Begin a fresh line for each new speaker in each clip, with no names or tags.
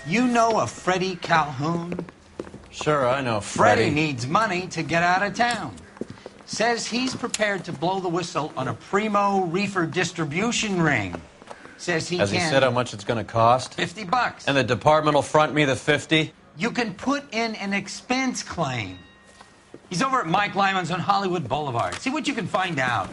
You know a Freddie Calhoun?
Sure, I know
Freddie needs money to get out of town. Says he's prepared to blow the whistle on a primo reefer distribution ring. Says
Has he said how much it's going to cost?
$50.
And the department will front me the 50?
You can put in an expense claim. He's over at Mike Lyman's on Hollywood Boulevard. See what you can find out.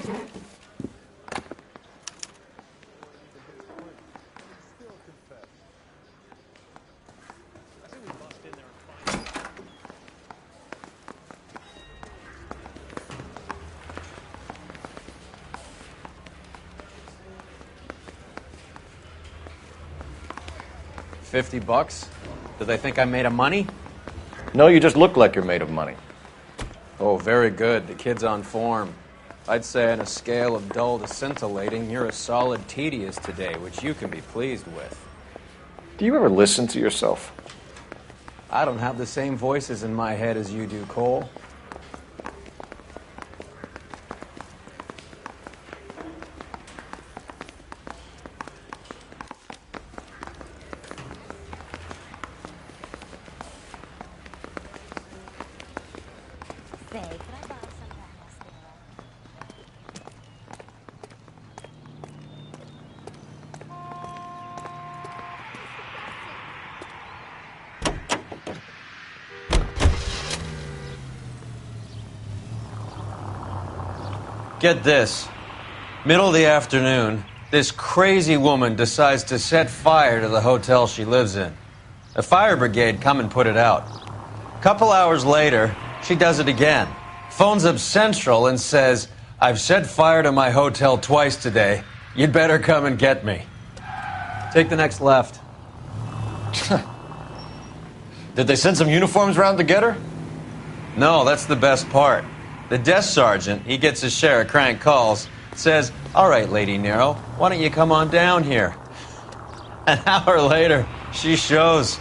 $50? Do they think I'm made of money?
No, you just look like you're made of money.
Oh, very good. The kid's on form. I'd say on a scale of dull to scintillating, you're a solid tedious today, which you can be pleased with.
Do you ever listen to yourself?
I don't have the same voices in my head as you do, Cole. Get this. Middle of the afternoon, this crazy woman decides to set fire to the hotel she lives in. The fire brigade come and put it out. A couple hours later, she does it again. Phones up Central and says, "I've set fire to my hotel twice today. You'd better come and get me." Take the next left.
Did they send some uniforms around to get her?
No, that's the best part. The desk sergeant, he gets his share of crank calls, says, "All right, Lady Nero, why don't you come on down here?" An hour later, she shows.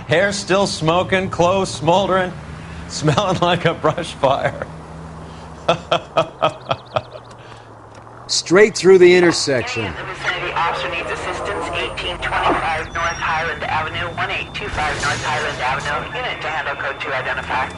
Hair still smoking, clothes smoldering, smelling like a brush fire.
Straight through the intersection.
The vicinity officer needs assistance. 1825 North Highland Avenue, 1825 North Highland Avenue. Unit to handle code 2 identify.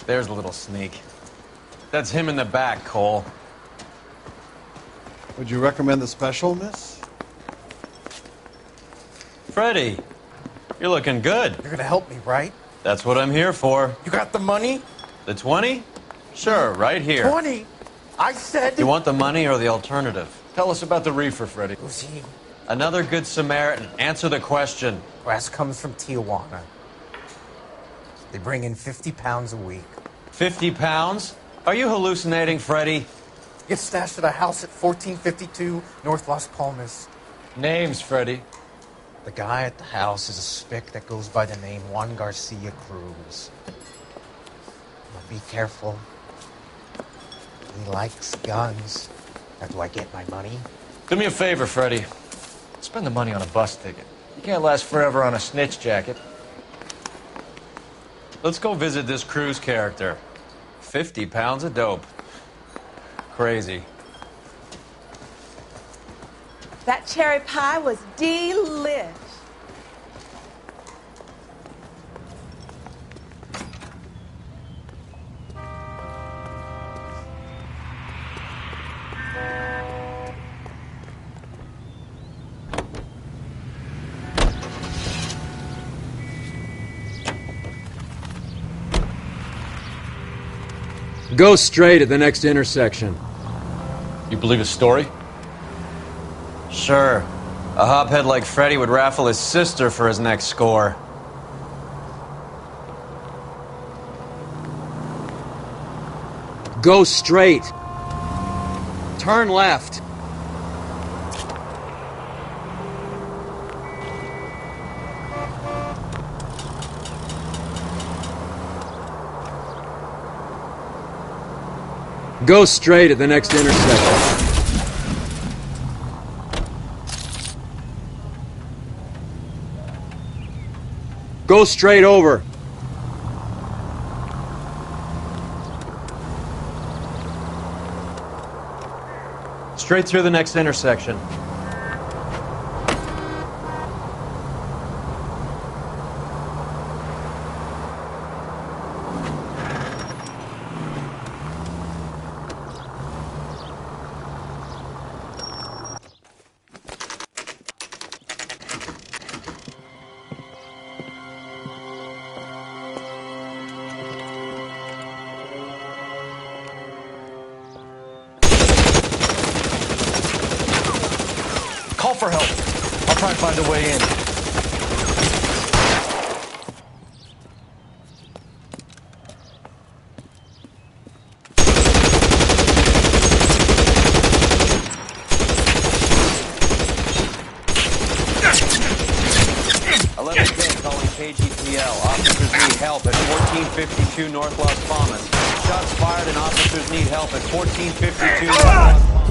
There's a little sneak. That's him in the back, Cole.
Would you recommend the special, miss?
Freddie, you're looking good.
You're gonna help me, right?
That's what I'm here for.
You got the money?
The 20? Sure, right here.
20? I said...
You want the money or the alternative?
Tell us about the reefer, Freddie.
Who's he?
Another good Samaritan. Answer the question.
Brass comes from Tijuana. They bring in 50 pounds a week.
50 pounds? Are you hallucinating, Freddie?
Gets stashed at a house at 1452 North Las Palmas.
Names, Freddie.
The guy at the house is a spick that goes by the name Juan Garcia Cruz. Now be careful. He likes guns. Now, do I get my money?
Do me a favor, Freddie. Spend the money on a bus ticket. You can't last forever on a snitch jacket.
Let's go visit this Cruz character. 50 pounds of dope. Crazy.
That cherry pie was delish.
Go straight at the next intersection.
You believe his story?
Sure. A hophead like Freddie would raffle his sister for his next score.
Go straight. Turn left. Go straight at the next intersection. Go straight over.
Straight through the next intersection.
Call for help. I'll try and find a way in.
Calling KGPL. Officers need help at 1452 North Las Palmas. Shots fired and officers need help at 1452 North Las Palmas.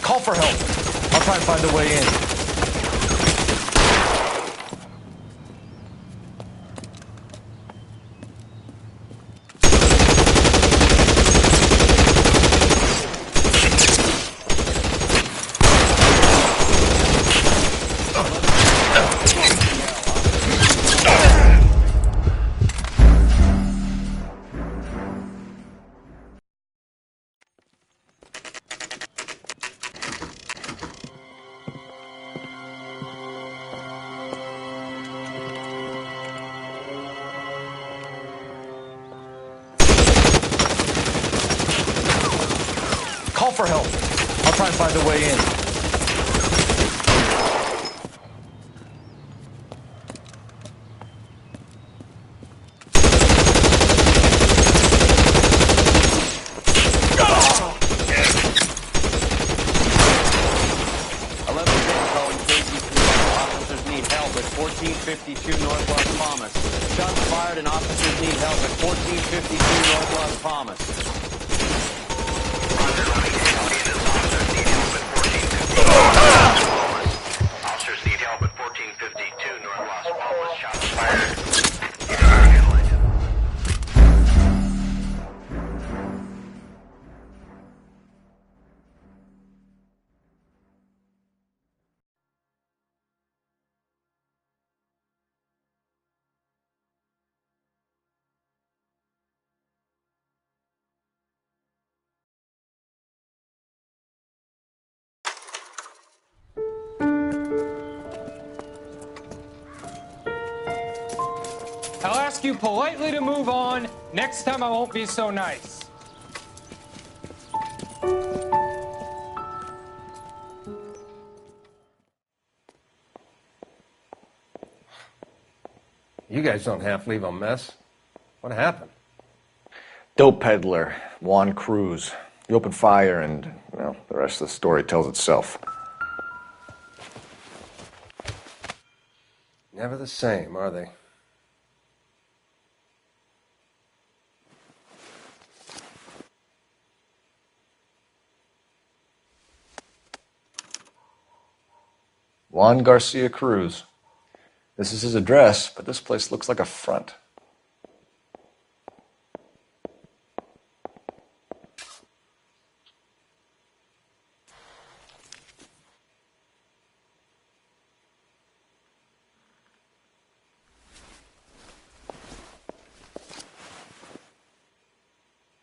Call for help. I'll try and find a way in. Call for help. I'll try and find a way in.
Officers need help at 1452 North Las Palmas. Shots fired and officers need help at 1452 North Las Palmas.
Officers need help at 1452 North Las Palmas. Shots fired.
I'll ask you politely to move on. Next time I won't be so nice.
You guys don't half leave a mess. What happened?
Dope peddler, Juan Cruz. He opened fire and, well, the rest of the story tells itself.
Never the same, are they?
Juan Garcia Cruz. This is his address, but this place looks like a front.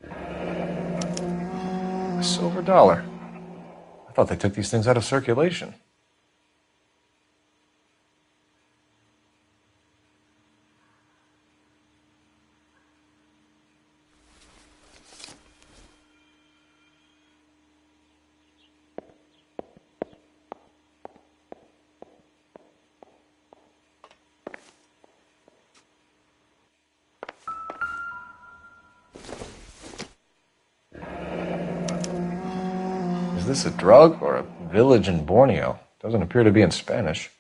A silver dollar. I thought they took these things out of circulation. Is this a drug or a village in Borneo? Doesn't appear to be in Spanish.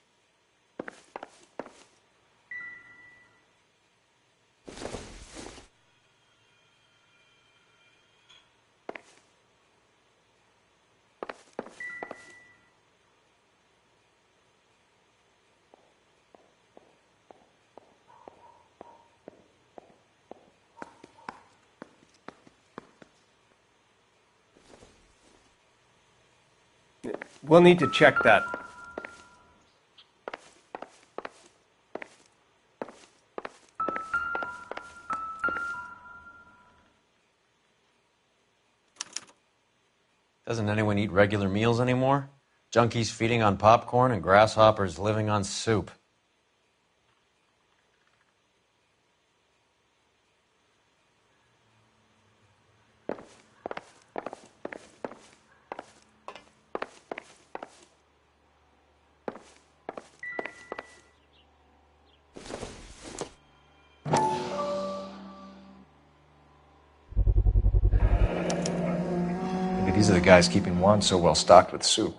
We'll need to check that.
Doesn't anyone eat regular meals anymore? Junkies feeding on popcorn and grasshoppers living on soup.
Maybe these are the guys keeping Juan so well stocked with soup.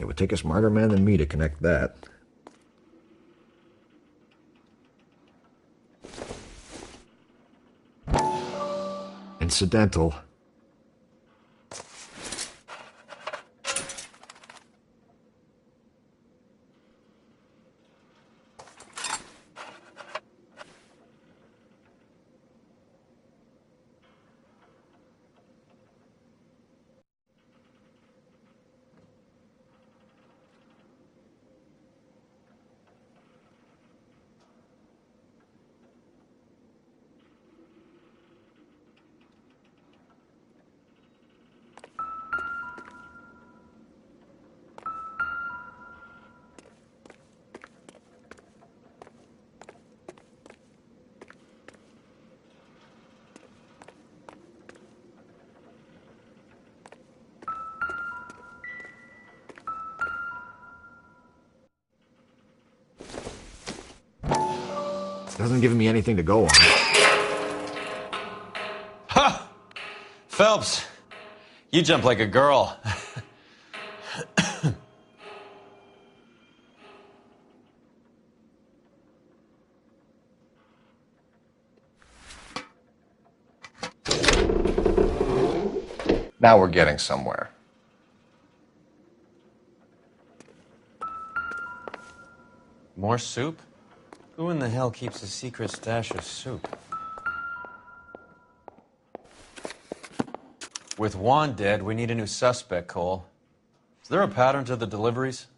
It would take a smarter man than me to connect that. Incidental. Doesn't give me anything to go on.
Ha! Phelps, you jump like a girl.
Now we're getting somewhere.
More soup? Who in the hell keeps a secret stash of soup? With Juan dead, we need a new suspect, Cole. Is there a pattern to the deliveries?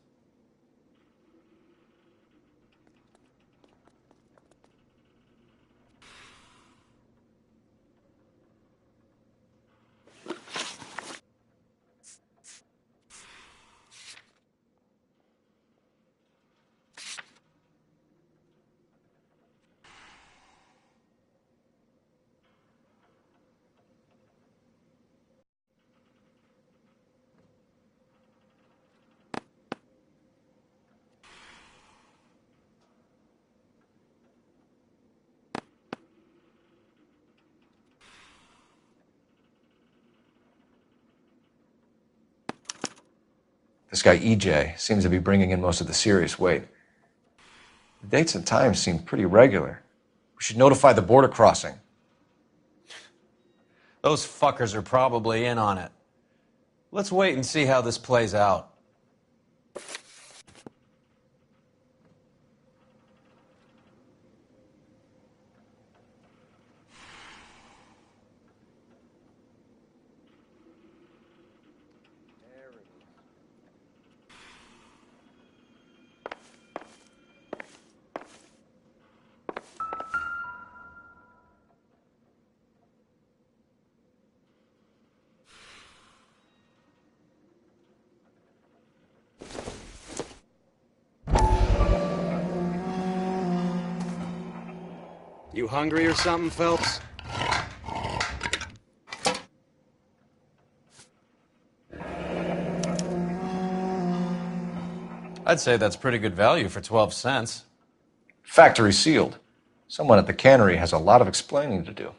This guy EJ seems to be bringing in most of the serious weight. The dates and times seem pretty regular. We should notify the border crossing.
Those fuckers are probably in on it. Let's wait and see how this plays out.
You hungry or something, Phelps?
I'd say that's pretty good value for 12 cents.
Factory sealed. Someone at the cannery has a lot of explaining to do.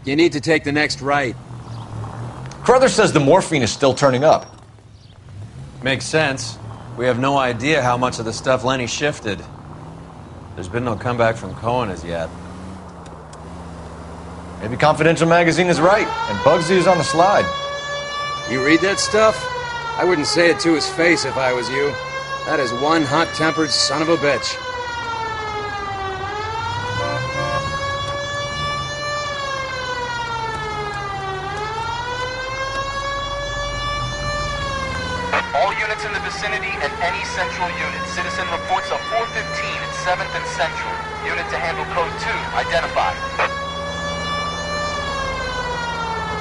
You need to take the next right.
Carruthers says the morphine is still turning up.
Makes sense. We have no idea how much of the stuff Lenny shifted. There's been no comeback from Cohen as yet.
Maybe Confidential Magazine is right, and Bugsy is on the slide.
You read that stuff? I wouldn't say it to his face if I was you. That is one hot-tempered son of a bitch.
All units in the vicinity and any central unit. Citizen reports a 415 at 7th and Central. Unit to handle code 2. Identified.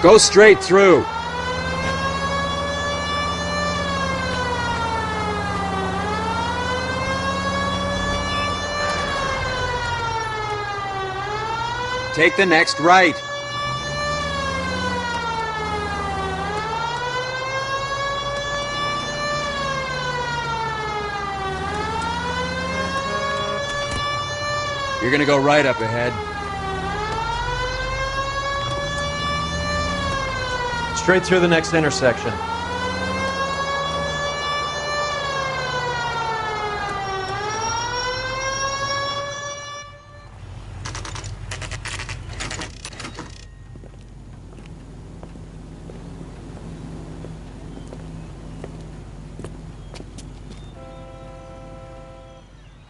Go straight through. Take the next right. You're gonna go right up ahead.
Straight through the next intersection.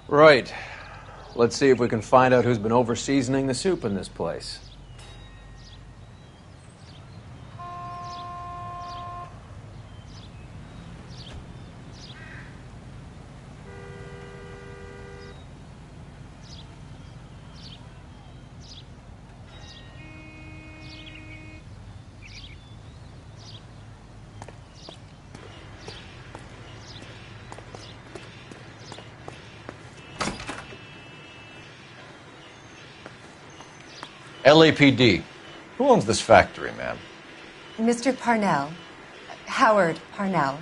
Right. Let's see if we can find out who's been over-seasoning the soup in this place.
LAPD. Who owns this factory, ma'am?
Mr. Parnell. Howard Parnell.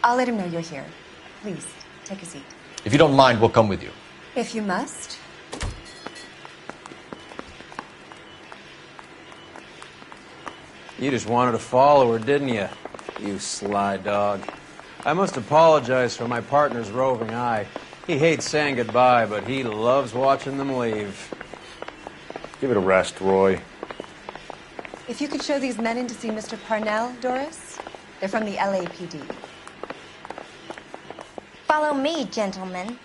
I'll let him know you're here. Please, take a seat.
If you don't mind, we'll come with you.
If you must.
You just wanted to follow her, didn't you? You sly dog. I must apologize for my partner's roving eye. He hates saying goodbye, but he loves watching them leave.
Give it a rest, Roy.
If you could show these men in to see Mr. Parnell, Doris. They're from the LAPD.
Follow me, gentlemen.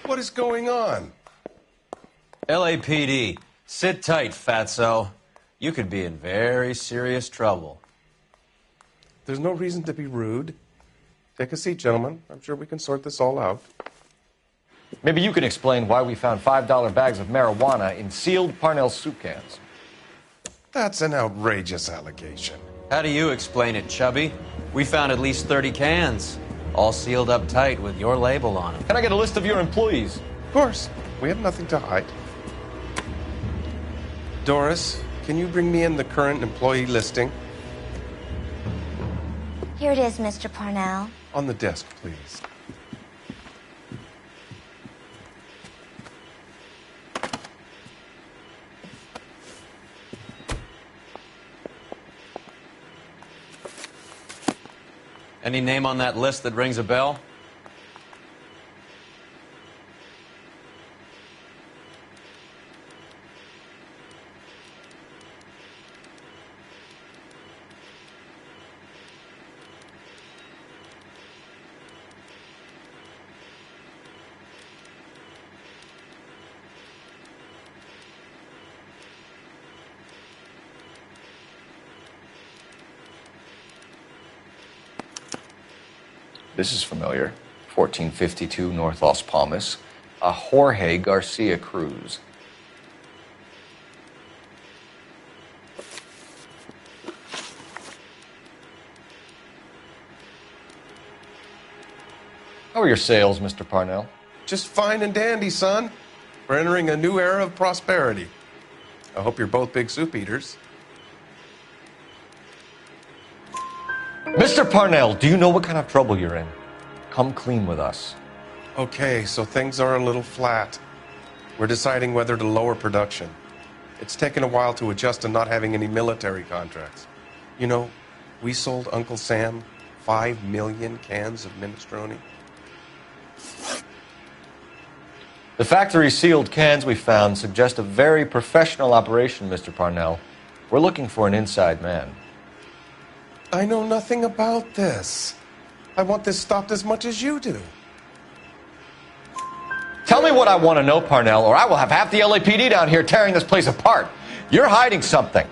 What is going on?
LAPD, sit tight, fatso. You could be in very serious trouble.
There's no reason to be rude. Take a seat, gentlemen. I'm sure we can sort this all out.
Maybe you can explain why we found $5 bags of marijuana in sealed Parnell soup cans.
That's an outrageous allegation.
How do you explain it, Chubby? We found at least 30 cans, all sealed up tight with your label on them.
Can I get a list of your employees?
Of course. We have nothing to hide. Doris, can you bring me in the current employee listing?
Here it is, Mr. Parnell.
On the desk, please.
Any name on that list that rings a bell?
This is familiar. 1452 North Las Palmas. A Jorge Garcia Cruz. How are your sales, Mr. Parnell?
Just fine and dandy, son. We're entering a new era of prosperity. I hope you're both big soup eaters.
Mr. Parnell, do you know what kind of trouble you're in? Come clean with us.
Okay, so things are a little flat. We're deciding whether to lower production. It's taken a while to adjust to not having any military contracts. You know, we sold Uncle Sam 5 million cans of minestrone.
The factory sealed cans we found suggest a very professional operation, Mr. Parnell. We're looking for an inside man.
I know nothing about this. I want this stopped as much as you do.
Tell me what I want to know, Parnell, or I will have half the LAPD down here tearing this place apart. You're hiding something.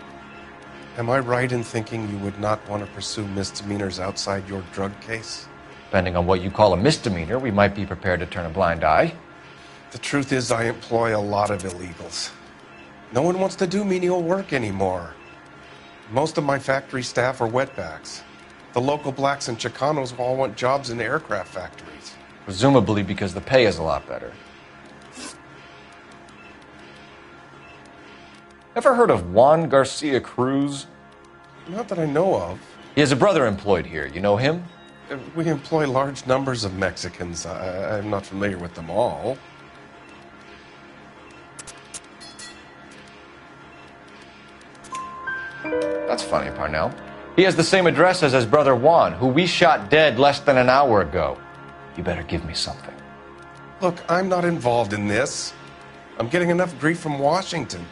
Am I right in thinking you would not want to pursue misdemeanors outside your drug case?
Depending on what you call a misdemeanor, we might be prepared to turn a blind eye.
The truth is, I employ a lot of illegals. No one wants to do menial work anymore. Most of my factory staff are wetbacks. The local blacks and Chicanos all want jobs in aircraft factories.
Presumably because the pay is a lot better. Ever heard of Juan Garcia Cruz?
Not that I know of.
He has a brother employed here. You know him?
We employ large numbers of Mexicans. I'm not familiar with them all.
That's funny, Parnell. He has the same address as his brother Juan, who we shot dead less than an hour ago. You better give me something.
Look, I'm not involved in this. I'm getting enough grief from Washington.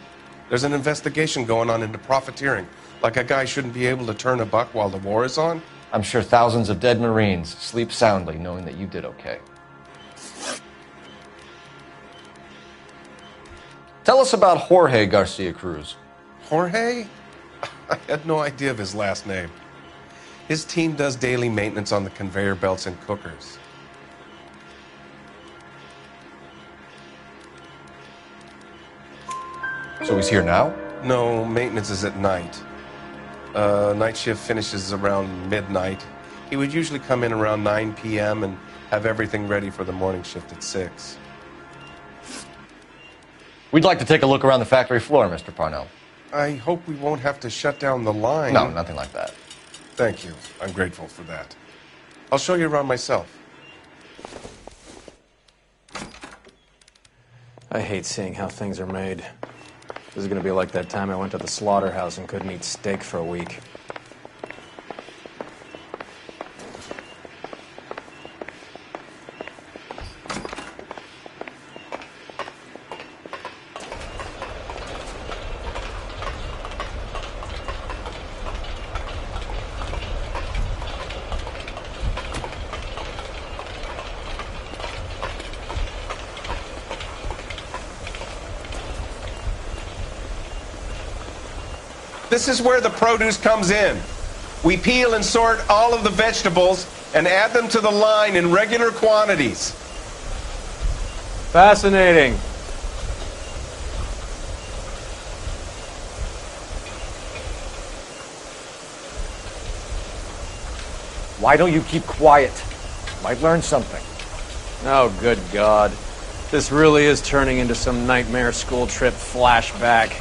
There's an investigation going on into profiteering. Like a guy shouldn't be able to turn a buck while the war is on.
I'm sure thousands of dead Marines sleep soundly knowing that you did okay. Tell us about Jorge Garcia Cruz.
Jorge? I had no idea of his last name. His team does daily maintenance on the conveyor belts and cookers.
So he's here now?
No, maintenance is at night. Night shift finishes around midnight. He would usually come in around 9 p.m. and have everything ready for the morning shift at 6.
We'd like to take a look around the factory floor, Mr. Parnell.
I hope we won't have to shut down the line.
No, nothing like that.
Thank you. I'm grateful for that. I'll show you around myself.
I hate seeing how things are made. This is going to be like that time I went to the slaughterhouse and couldn't eat steak for a week.
This is where the produce comes in. We peel and sort all of the vegetables and add them to the line in regular quantities.
Fascinating.
Why don't you keep quiet? Might learn something.
Oh, good God. This really is turning into some nightmare school trip flashback.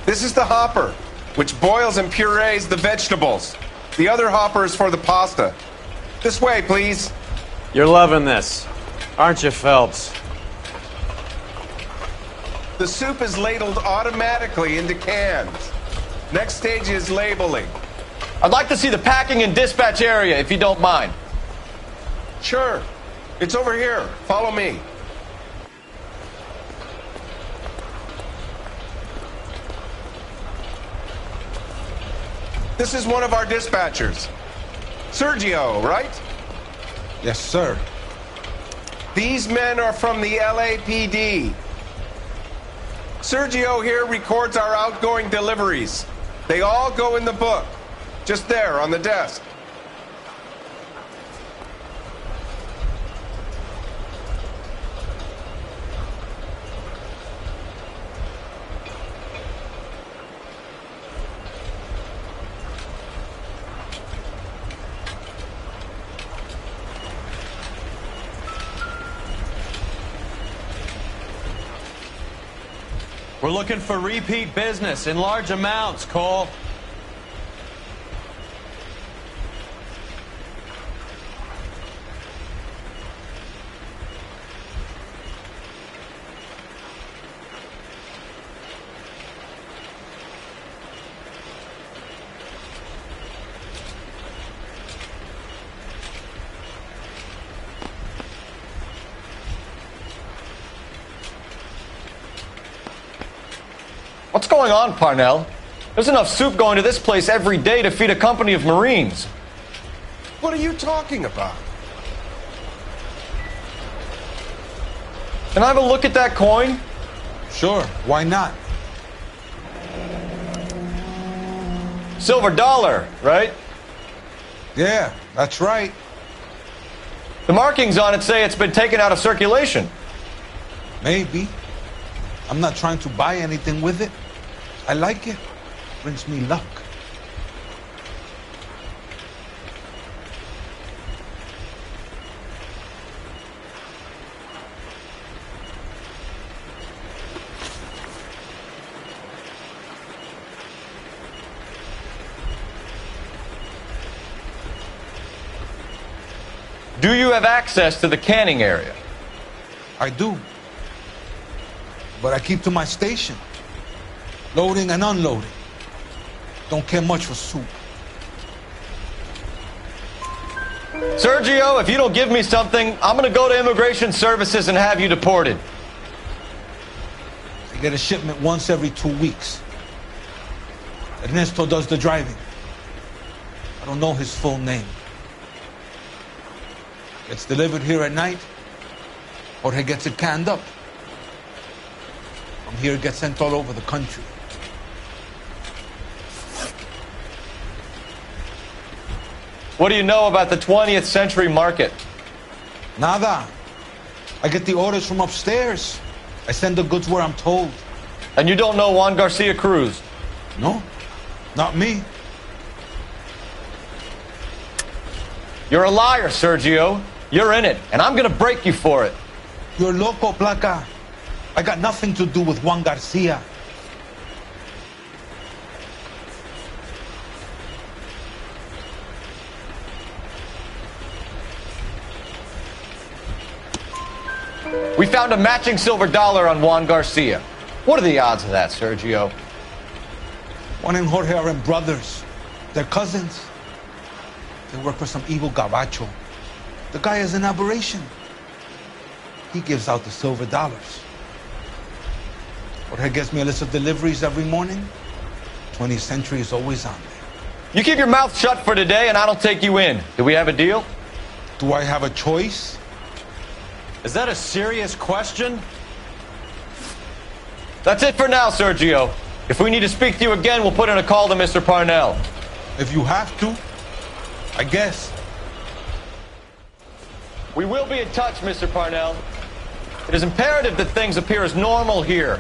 This is the hopper, which boils and purees the vegetables. The other hopper is for the pasta. This way, please.
You're loving this, aren't you, Phelps?
The soup is ladled automatically into cans. Next stage is labeling.
I'd like to see the packing and dispatch area, if you don't mind.
Sure. It's over here. Follow me. This is one of our dispatchers. Sergio, right?
Yes, sir.
These men are from the LAPD. Sergio here records our outgoing deliveries. They all go in the book. Just there on the desk.
We're looking for repeat business in large amounts, Cole.
What's going on, Parnell? There's enough soup going to this place every day to feed a company of Marines.
What are you talking about?
Can I have a look at that coin?
Sure, why not?
Silver dollar, right?
Yeah, that's right.
The markings on it say it's been taken out of circulation.
Maybe. I'm not trying to buy anything with it. I like it. Brings me luck.
Do you have access to the canning area?
I do. But I keep to my station. Loading and unloading. Don't care much for soup.
Sergio, if you don't give me something, I'm gonna go to Immigration Services and have you deported.
I get a shipment once every 2 weeks. Ernesto does the driving. I don't know his full name. Gets delivered here at night, or he gets it canned up. From here, it gets sent all over the country.
What do you know about the 20th century market?
Nada. I get the orders from upstairs. I send the goods where I'm told.
And you don't know Juan Garcia Cruz?
No, not me.
You're a liar, Sergio. You're in it, and I'm gonna break you for it.
You're loco, Placa. I got nothing to do with Juan Garcia.
We found a matching silver dollar on Juan Garcia. What are the odds of that, Sergio?
Juan and Jorge are brothers. They're cousins. They work for some evil gabacho. The guy is an aberration. He gives out the silver dollars. Jorge gets me a list of deliveries every morning. 20th Century is always on there.
You keep your mouth shut for today and I don't take you in. Do we have a deal?
Do I have a choice?
Is that a serious question?
That's it for now, Sergio. If we need to speak to you again, we'll put in a call to Mr. Parnell.
If you have to, I guess.
We will be in touch, Mr. Parnell. It is imperative that things appear as normal here.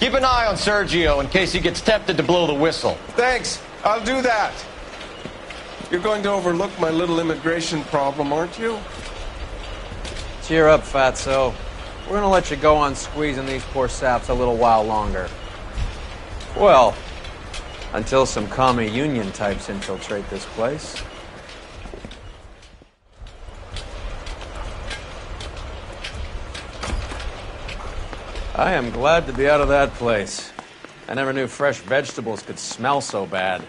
Keep an eye on Sergio in case he gets tempted to blow the whistle.
Thanks. I'll do that. You're going to overlook my little immigration problem, aren't you?
Cheer up, Fatso. We're gonna let you go on squeezing these poor saps a little while longer. Well, until some commie union types infiltrate this place. I am glad to be out of that place. I never knew fresh vegetables could smell so bad.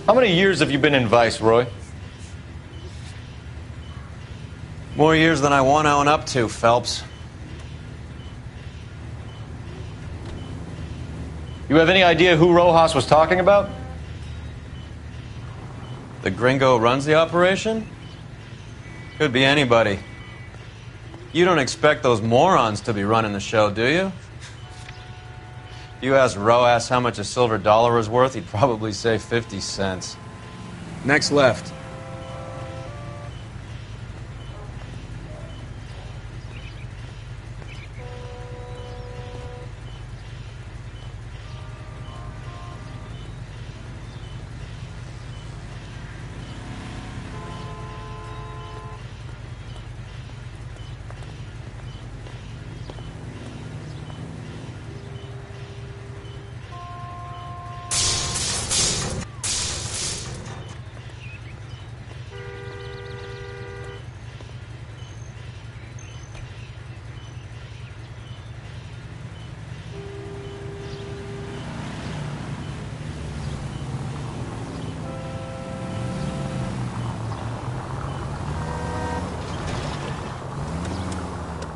How many years have you been in Vice, Roy?
More years than I want to own up to, Phelps.
You have any idea who Rojas was talking about?
The gringo runs the operation? Could be anybody. You don't expect those morons to be running the show, do you? You asked Rojas how much a silver dollar was worth, he'd probably say 50 cents.
Next left.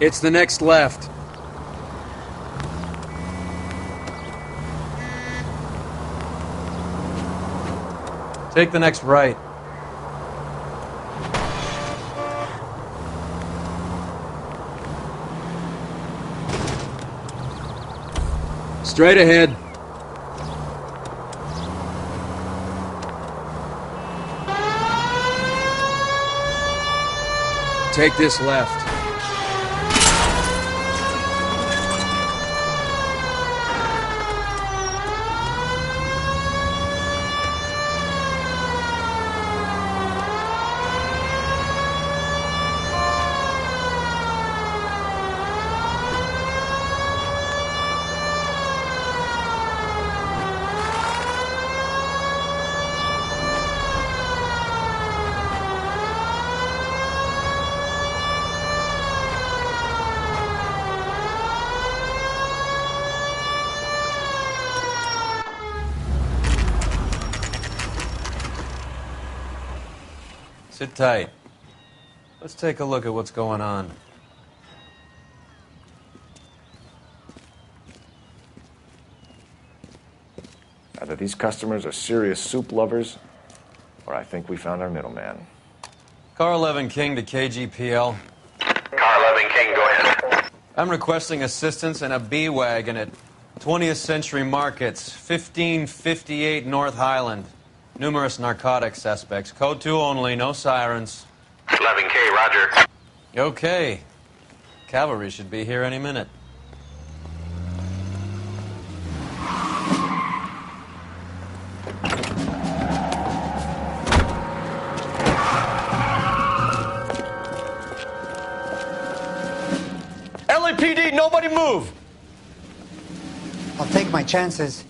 It's the next left.
Take the next right.
Straight ahead. Take this left.
Sit tight. Let's take a look at what's going on.
Either these customers are serious soup lovers, or I think we found our middleman.
Car 11 King to KGPL.
Car 11 King, go ahead.
I'm requesting assistance in a B-Wagon at 20th Century Markets, 1558 North Highland. Numerous narcotic suspects. Code 2 only, no sirens.
11K, roger.
Okay. Cavalry should be here any minute.
LAPD, nobody move!
I'll take my chances.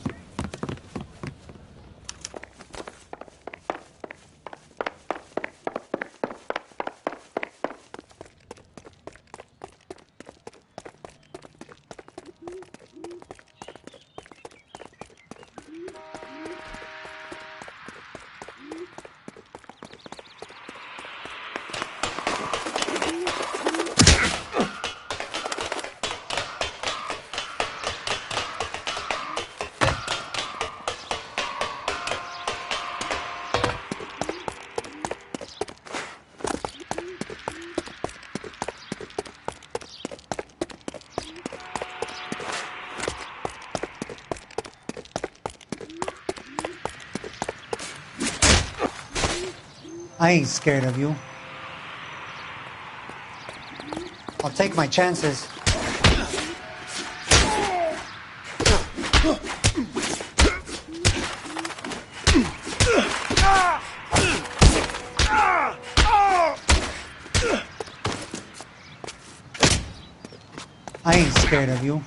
I ain't scared of you. I'll take my chances. I ain't scared of you.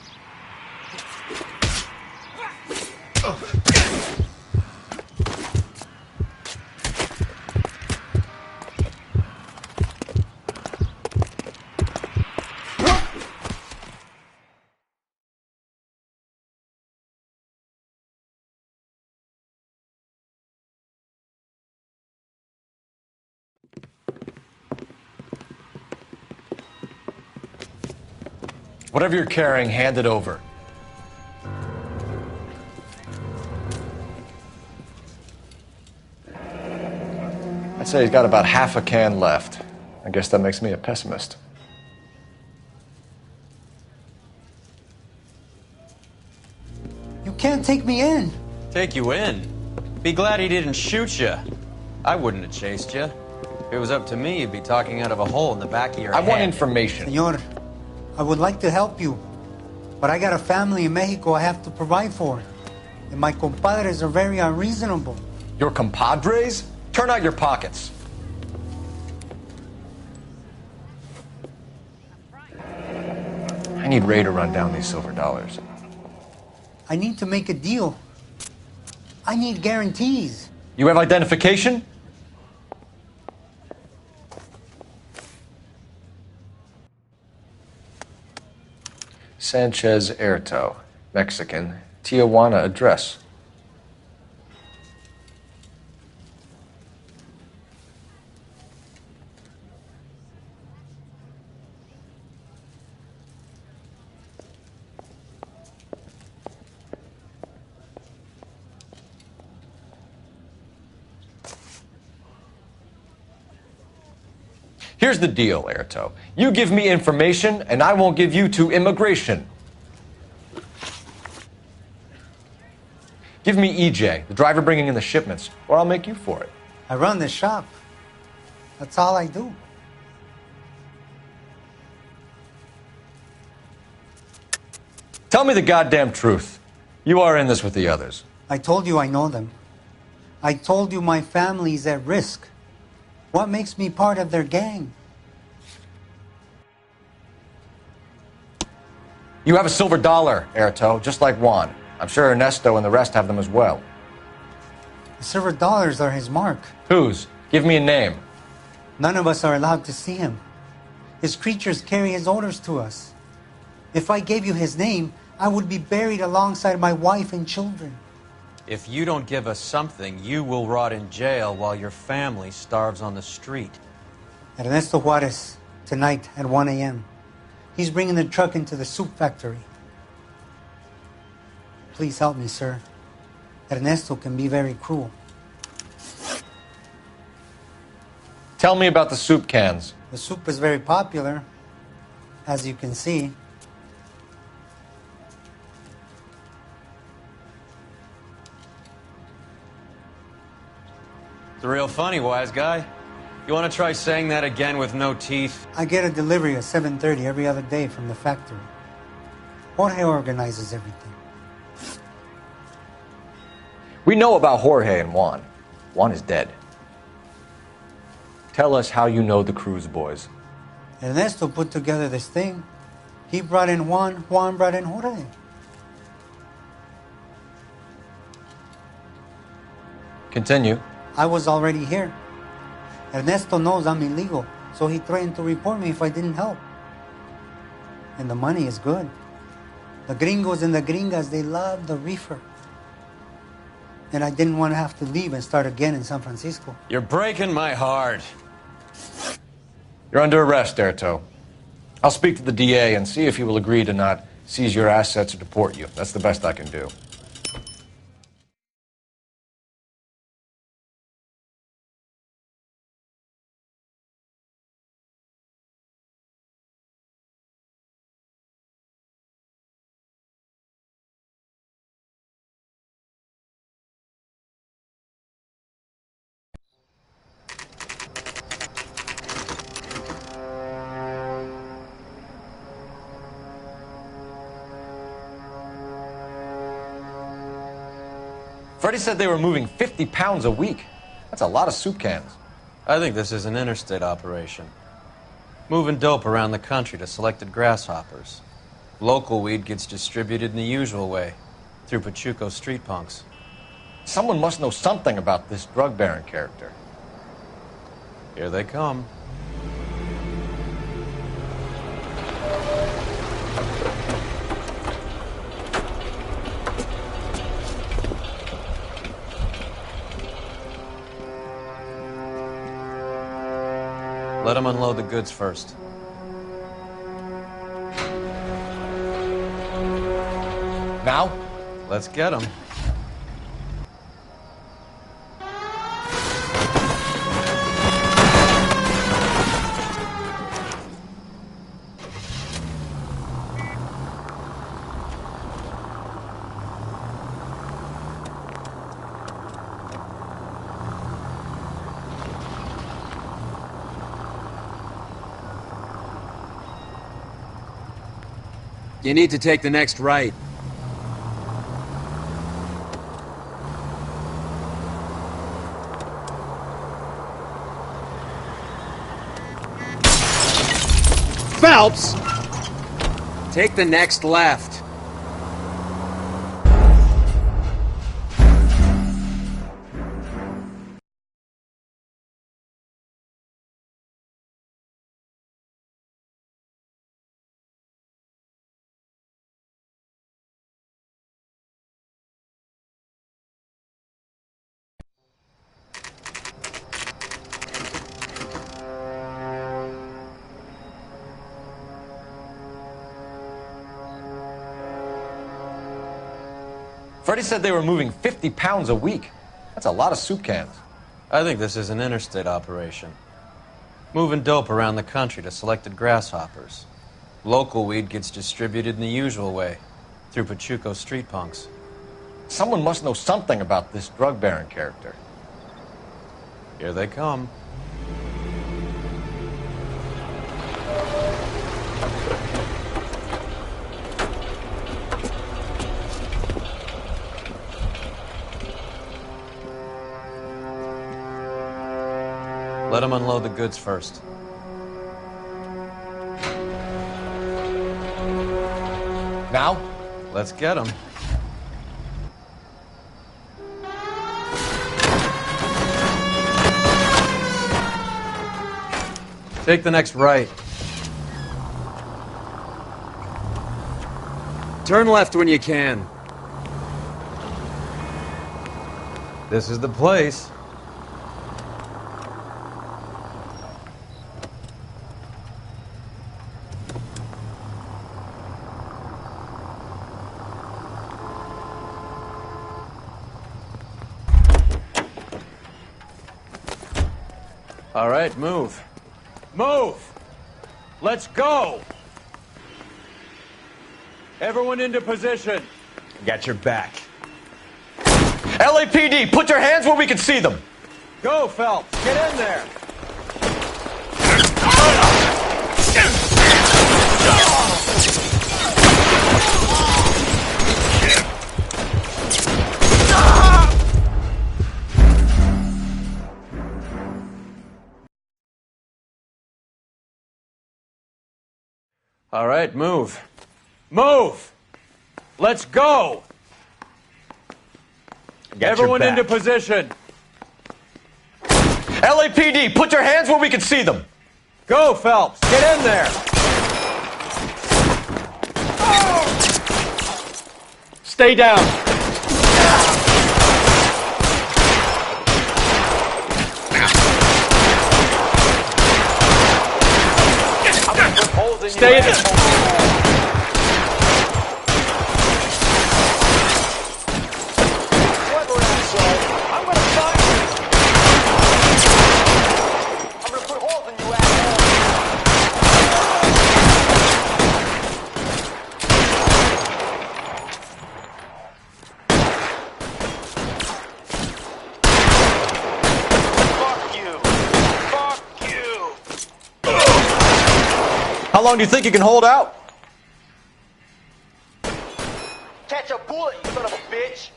Whatever you're carrying, hand it over. I'd say he's got about half a can left. I guess that makes me a pessimist.
You can't take me in.
Take you in? Be glad he didn't shoot you. I wouldn't have chased you. If it was up to me, you'd be talking out of a hole in the back of your head.
I want information.
Senor, I would like to help you, but I got a family in Mexico I have to provide for. And my compadres are very unreasonable.
Your compadres? Turn out your pockets. I need Ray to run down these silver dollars.
I need to make a deal. I need guarantees.
You have identification? Sanchez Erto, Mexican, Tijuana address. Here's the deal, Erto. You give me information, and I won't give you to immigration. Give me EJ, the driver bringing in the shipments, or I'll make you for it.
I run the shop. That's all I do.
Tell me the goddamn truth. You are in this with the others.
I told you I know them. I told you my family's at risk. What makes me part of their gang?
You have a silver dollar, Erto, just like Juan. I'm sure Ernesto and the rest have them as well.
The silver dollars are his mark.
Whose? Give me a name.
None of us are allowed to see him. His creatures carry his orders to us. If I gave you his name, I would be buried alongside my wife and children.
If you don't give us something, you will rot in jail while your family starves on the street.
Ernesto Juarez, tonight at 1 a.m. He's bringing the truck into the soup factory. Please help me, sir. Ernesto can be very cruel.
Tell me about the soup cans.
The soup is very popular, as you can see.
It's real funny, wise guy. You want to try saying that again with no teeth?
I get a delivery at 7:30 every other day from the factory. Jorge organizes everything.
We know about Jorge and Juan. Juan is dead. Tell us how you know the Cruz boys.
Ernesto put together this thing. He brought in Juan, Juan brought in Jorge.
Continue.
I was already here. Ernesto knows I'm illegal, so he threatened to report me if I didn't help. And the money is good. The gringos and the gringas, they love the reefer. And I didn't want to have to leave and start again in San Francisco.
You're breaking my heart.
You're under arrest, Erto. I'll speak to the DA and see if he will agree to not seize your assets or deport you. That's the best I can do. Freddie said they were moving 50 pounds a week. That's a lot of soup cans.
I think this is an interstate operation. Moving dope around the country to selected grasshoppers. Local weed gets distributed in the usual way, through Pachuco street punks.
Someone must know something about this drug baron character.
Here they come. Let them unload the goods first.
Now?
Let's get them.
You need to take the next right. Phelps! Take the next left.
Freddie said they were moving 50 pounds a week. That's a lot of soup cans.
I think this is an interstate operation. Moving dope around the country to selected grasshoppers. Local weed gets distributed in the usual way, through Pachuco street punks.
Someone must know something about this drug baron character.
Here they come. Let him unload the goods first.
Now?
Let's get him. Take the next right.
Turn left when you can.
This is the place. All right, move. Move! Let's go! Everyone into position.
Got your back.
LAPD, put your hands where we can see them.
Go, Phelps. Get in there. All right, move. Move! Let's go! Everyone into position.
LAPD, put your hands where we can see them.
Go, Phelps. Get in there.
Stay down. Stay in there. How long do you think you can hold out?
Catch a bullet, you son of a bitch!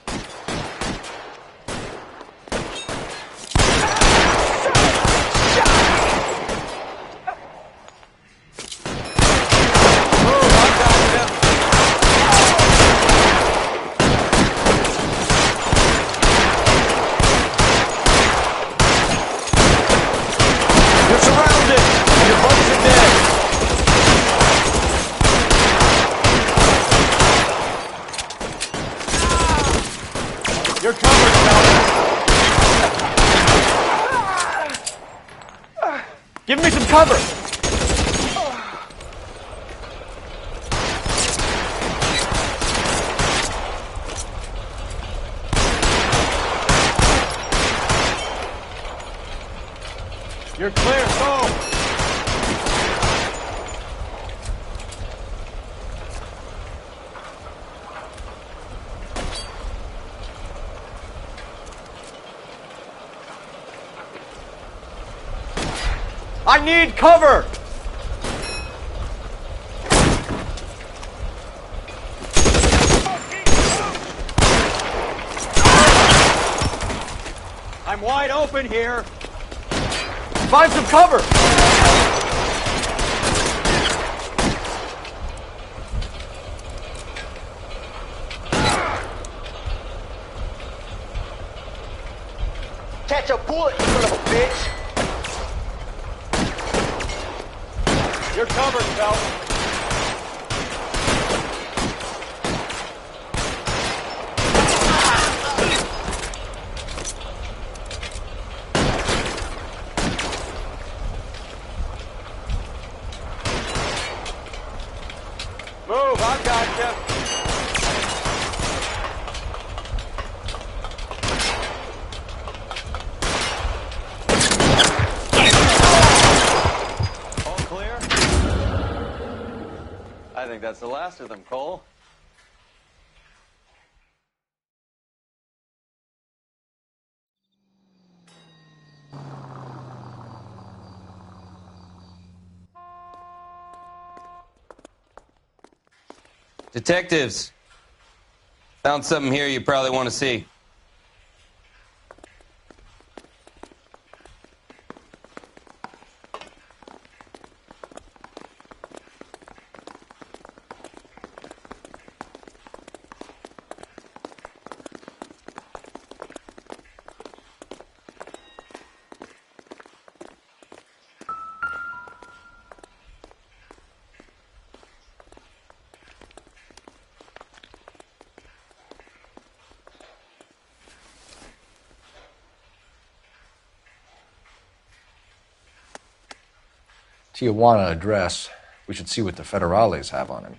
You're surrounded! Your buddies are dead! You're covered, Phelps. Give me some cover. You're clear. Go. I need cover!
I'm wide open here.
Find some cover!
Catch a bullet, you son of a bitch!
You're covered, Phelps.
Move, I've got you. All clear? I think that's the last of them, Cole.
Detectives, found something here you probably want to see.
Tijuana address. We should see what the federales have on him.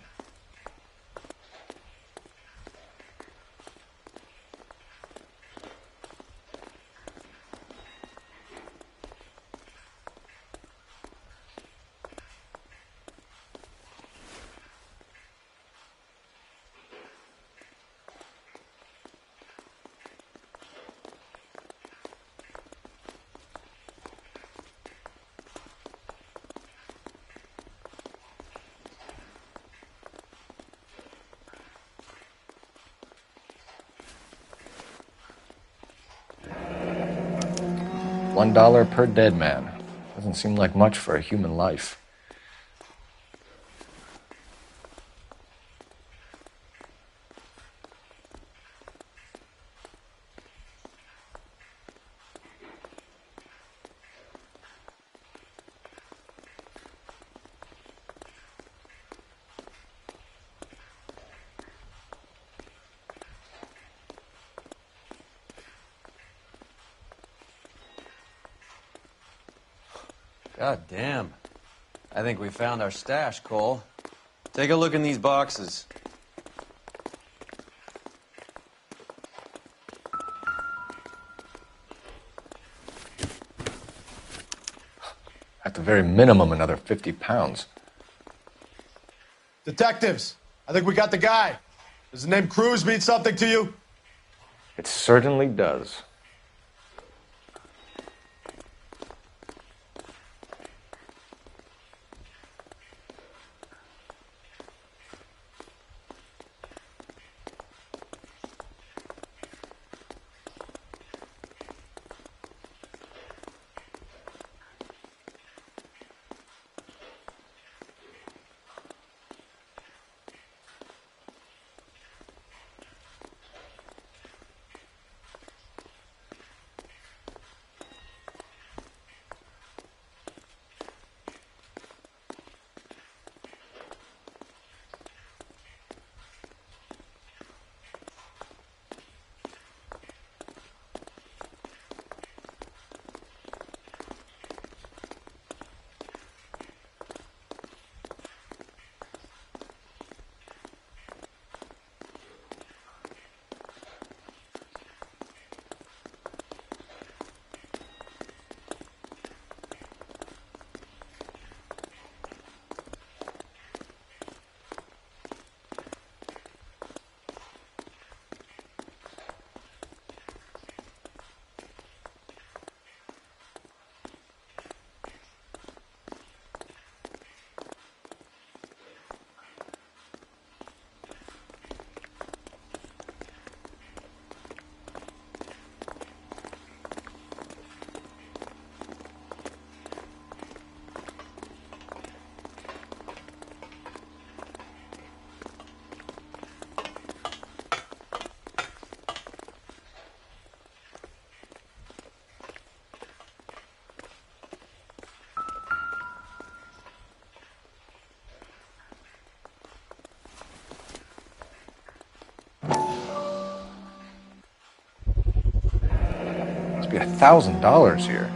$1 per dead man. Doesn't seem like much for a human life.
God damn. I think we found our stash, Cole. Take a look in these boxes.
At the very minimum, another 50 pounds.
Detectives, I think we got the guy. Does the name Cruz mean something to you?
It certainly does. Must be $1,000 here.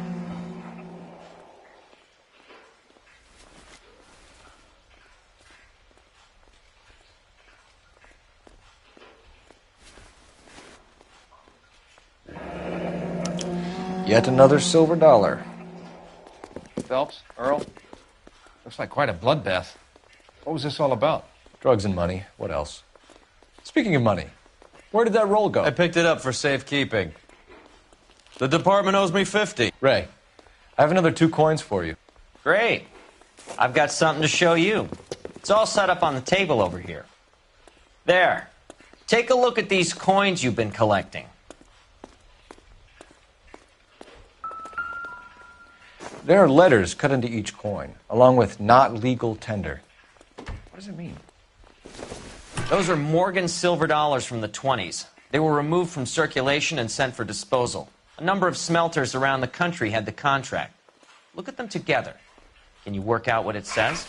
Yet another silver dollar. Phelps, Earl, looks like quite a bloodbath. What was this all about? Drugs and money. What else? Speaking of money, where did that roll go?
I picked it up for safekeeping. The department owes me 50.
Ray, I have another 2 coins for you.
Great. I've got something to show you. It's all set up on the table over here. There. Take a look at these coins you've been collecting.
There are letters cut into each coin, along with not legal tender. What does it mean?
Those are Morgan silver dollars from the 20s. They were removed from circulation and sent for disposal. A number of smelters around the country had the contract. Look at them together. Can you work out what it says?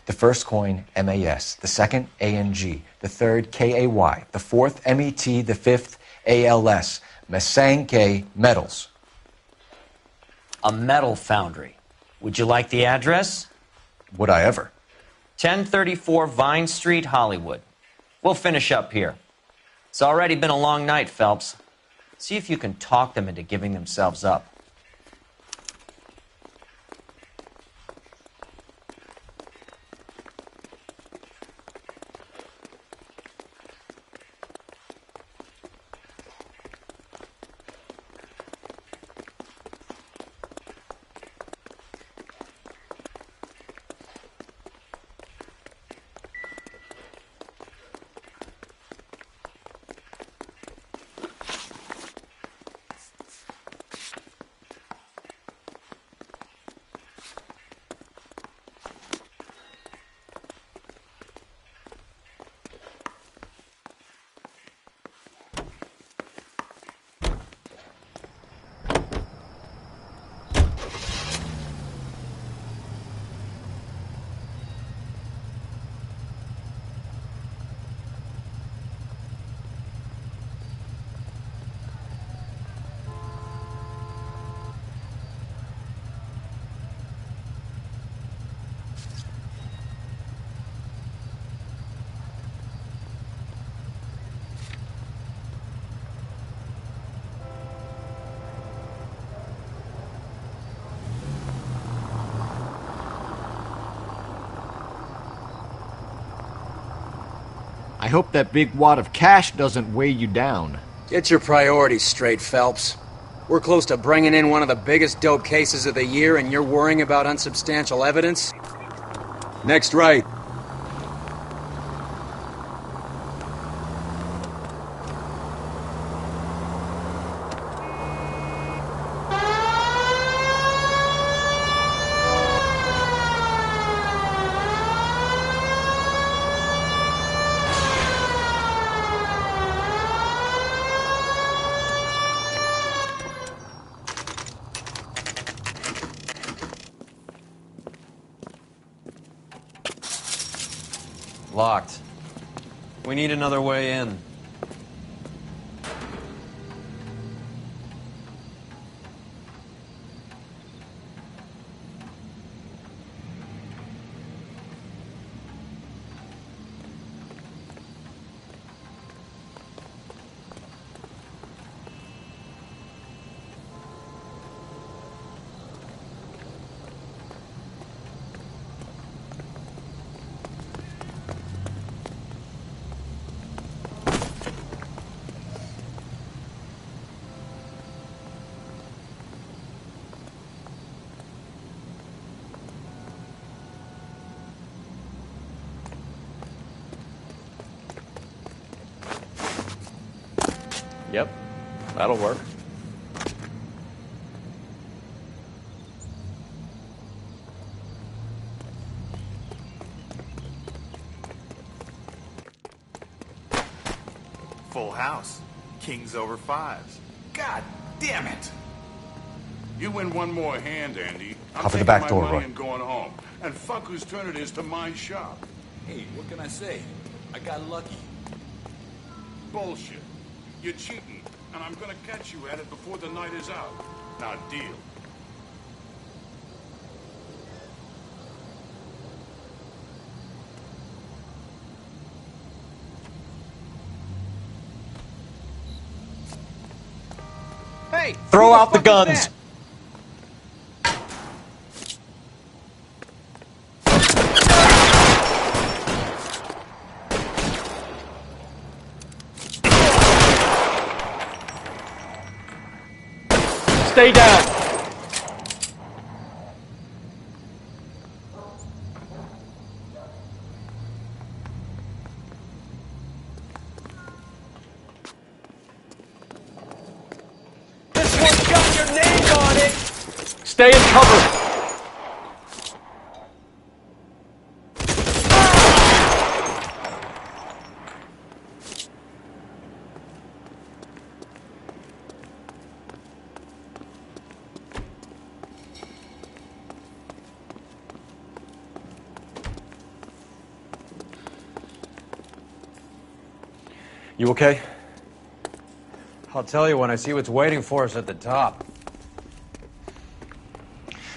The first coin, MAS. The second, ANG. The third, KAY. The fourth, MET. The fifth, ALS. Masanke Metals.
A metal foundry. Would you like the address?
Would I ever?
1034 Vine Street, Hollywood. We'll finish up here. It's already been a long night, Phelps. See if you can talk them into giving themselves up.
I hope that big wad of cash doesn't weigh you down.
Get your priorities straight, Phelps. We're close to bringing in one of the biggest dope cases of the year, and you're worrying about unsubstantial evidence? Next right.
Locked. We need another way in.
Yep, that'll work.
Full house. Kings over fives. God damn it!
You win one more hand, Andy. I'm
Cover the
taking
back
my
door,
money
Roy.
and going home. And fuck whose turn it is to mind shop.
Hey, what can I say? I got lucky.
Bullshit. You're cheating, and I'm gonna catch you at it before the night is out. Now deal.
Hey!
Throw
who
out the
fuck is
guns!
that?
Stay down!
This one's got your name on it!
Stay in cover!
You okay?
I'll tell you when I see what's waiting for us at the top.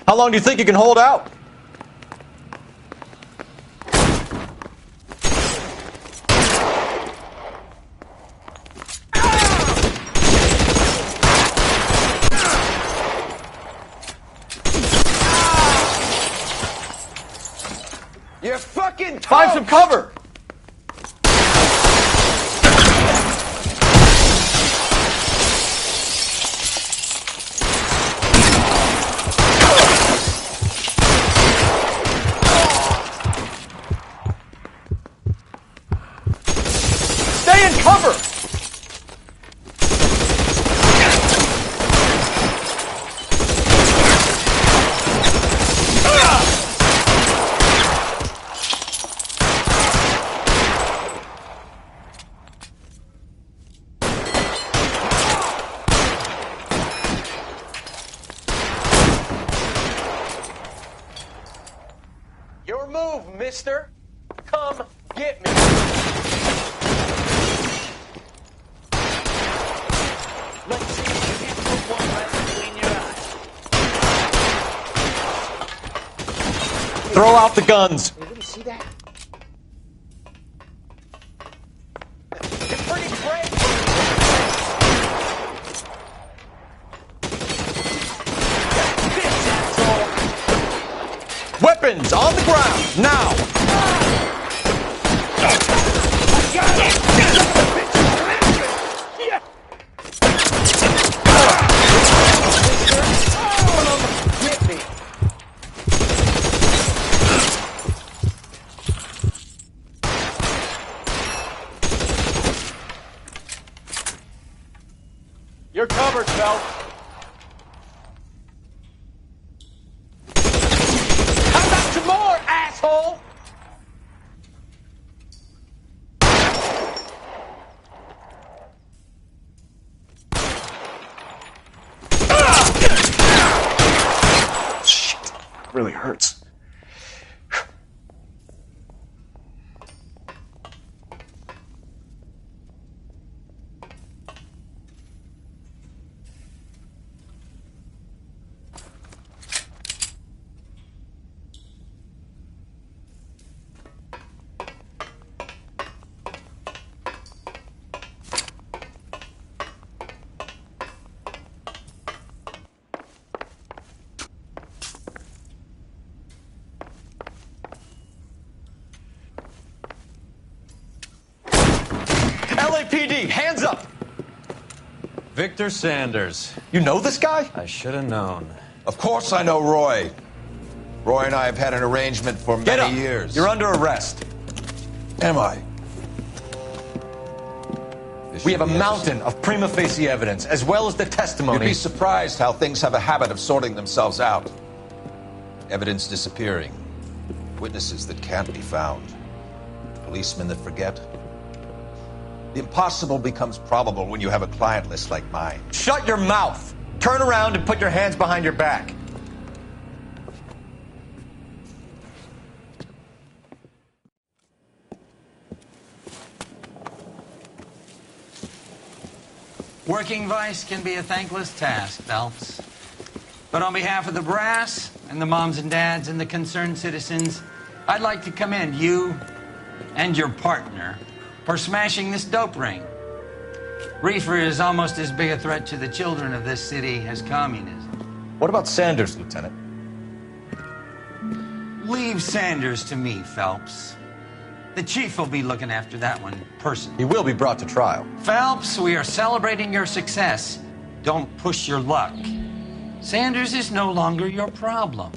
How long do you think you can hold out?
You're fucking
Find some cover! Stay in cover!
Your move, mister. Come get me. Let's see if you can put one right between your eyes.
Throw out the guns.
Hey, let me see that. You're pretty brave.
Weapons on the ground, now! You're covered, Phelps.
How about some more, asshole?
Shit. Really hurts.
LAPD, hands up!
Victor Sanders.
You know this guy?
I should have known.
Of course I know Roy. Roy and I have had an arrangement for
Get
many
up.
years.
You're under arrest.
Am I?
We have a mountain of prima facie evidence, as well as the testimony.
You'd be surprised how things have a habit of sorting themselves out. Evidence disappearing. Witnesses that can't be found. Policemen that forget. The impossible becomes probable when you have a client list like mine.
Shut your mouth! Turn around and put your hands behind your back.
Working vice can be a thankless task, Phelps. But on behalf of the brass and the moms and dads and the concerned citizens, I'd like to commend you and your partner for smashing this dope ring. Reefer is almost as big a threat to the children of this city as communism.
What about Sanders, Lieutenant?
Leave Sanders to me, Phelps. The chief will be looking after that one personally.
He will be brought to trial.
Phelps, we are celebrating your success. Don't push your luck. Sanders is no longer your problem.